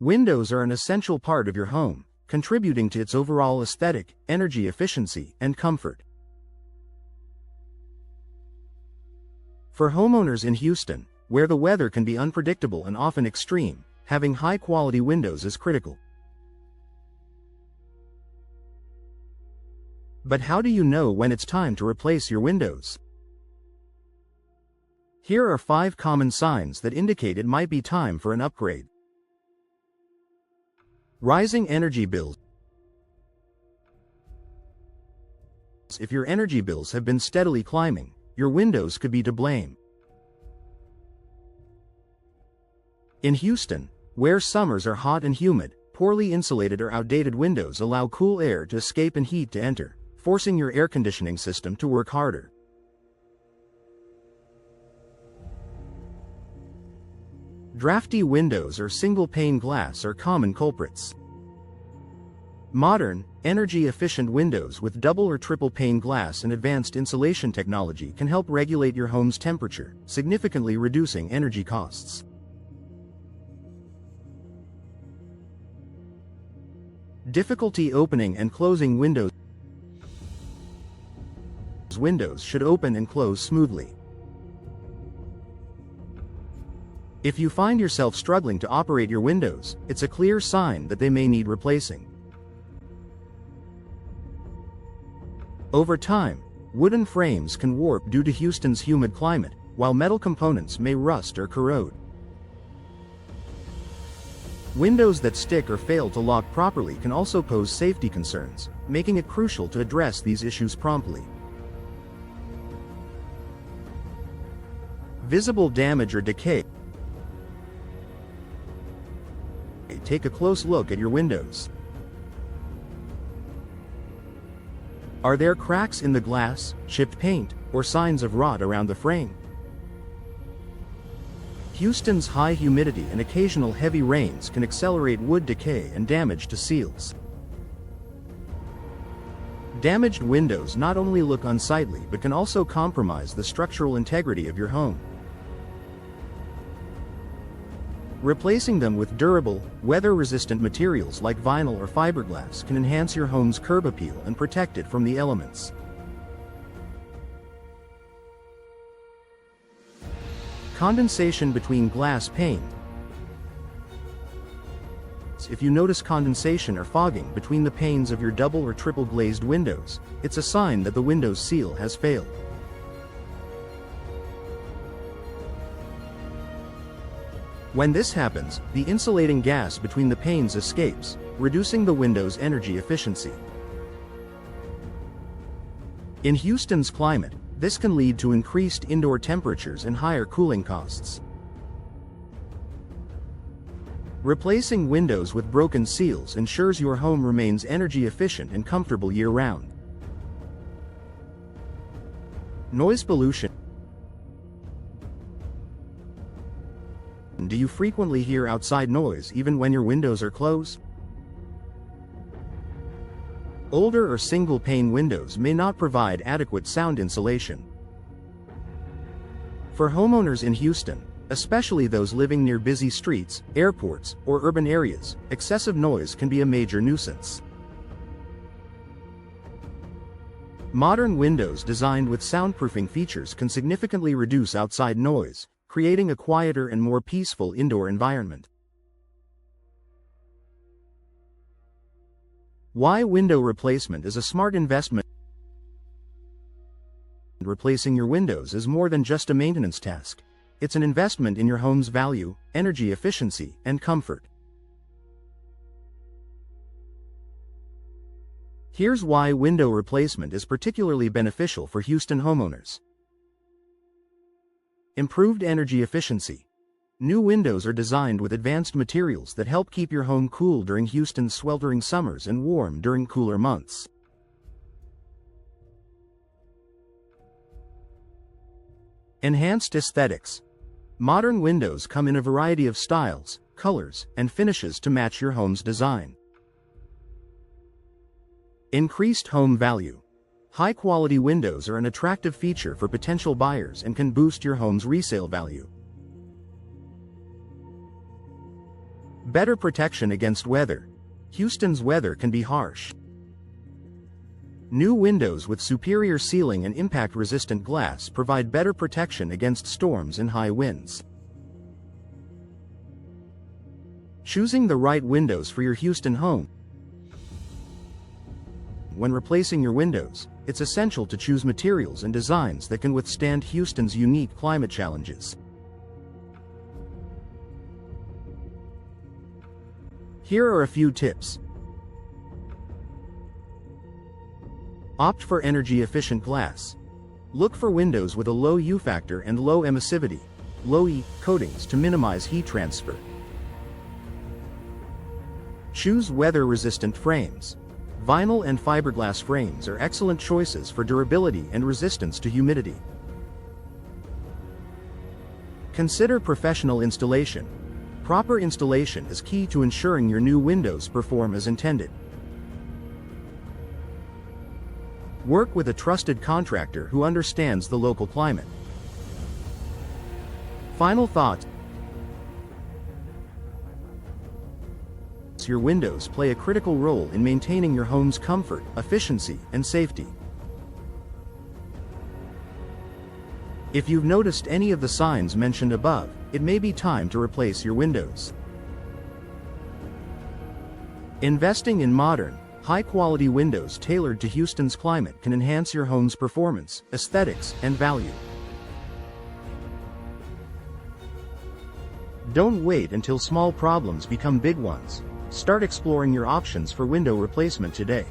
Windows are an essential part of your home, contributing to its overall aesthetic, energy efficiency, and comfort. For homeowners in Houston, where the weather can be unpredictable and often extreme, having high-quality windows is critical. But how do you know when it's time to replace your windows? Here are 5 common signs that indicate it might be time for an upgrade. Rising energy bills. If your energy bills have been steadily climbing, your windows could be to blame. In Houston, where summers are hot and humid, poorly insulated or outdated windows allow cool air to escape and heat to enter, forcing your air conditioning system to work harder. Drafty windows or single-pane glass are common culprits. Modern, energy-efficient windows with double or triple-pane glass and advanced insulation technology can help regulate your home's temperature, significantly reducing energy costs. Difficulty opening and closing windows. Windows should open and close smoothly. If you find yourself struggling to operate your windows, it's a clear sign that they may need replacing. Over time, wooden frames can warp due to Houston's humid climate, while metal components may rust or corrode. Windows that stick or fail to lock properly can also pose safety concerns, making it crucial to address these issues promptly. Visible damage or decay. Take a close look at your windows. Are there cracks in the glass, chipped paint, or signs of rot around the frame? Houston's high humidity and occasional heavy rains can accelerate wood decay and damage to seals. Damaged windows not only look unsightly but can also compromise the structural integrity of your home. Replacing them with durable, weather-resistant materials like vinyl or fiberglass can enhance your home's curb appeal and protect it from the elements. Condensation between glass pane. If you notice condensation or fogging between the panes of your double or triple glazed windows, it's a sign that the window's seal has failed. When this happens, the insulating gas between the panes escapes, reducing the window's energy efficiency. In Houston's climate, this can lead to increased indoor temperatures and higher cooling costs. Replacing windows with broken seals ensures your home remains energy efficient and comfortable year-round. Noise pollution. Do you frequently hear outside noise even when your windows are closed? Older or single-pane windows may not provide adequate sound insulation. For homeowners in Houston, especially those living near busy streets, airports, or urban areas, excessive noise can be a major nuisance. Modern windows designed with soundproofing features can significantly reduce outside noise, creating a quieter and more peaceful indoor environment. Why window replacement is a smart investment. Replacing your windows is more than just a maintenance task. It's an investment in your home's value, energy efficiency, and comfort. Here's why window replacement is particularly beneficial for Houston homeowners. Improved energy efficiency. New windows are designed with advanced materials that help keep your home cool during Houston's sweltering summers and warm during cooler months. Enhanced aesthetics. Modern windows come in a variety of styles, colors, and finishes to match your home's design. Increased home value. High-quality windows are an attractive feature for potential buyers and can boost your home's resale value. Better protection against weather. Houston's weather can be harsh. New windows with superior sealing and impact-resistant glass provide better protection against storms and high winds. Choosing the right windows for your Houston home. When replacing your windows, it's essential to choose materials and designs that can withstand Houston's unique climate challenges. Here are a few tips. Opt for energy-efficient glass. Look for windows with a low U factor and low emissivity, low E coatings to minimize heat transfer. Choose weather-resistant frames. Vinyl and fiberglass frames are excellent choices for durability and resistance to humidity. Consider professional installation. Proper installation is key to ensuring your new windows perform as intended. Work with a trusted contractor who understands the local climate. Final thoughts. Your windows play a critical role in maintaining your home's comfort, efficiency, and safety. If you've noticed any of the signs mentioned above, it may be time to replace your windows. Investing in modern, high-quality windows tailored to Houston's climate can enhance your home's performance, aesthetics, and value. Don't wait until small problems become big ones. Start exploring your options for window replacement today.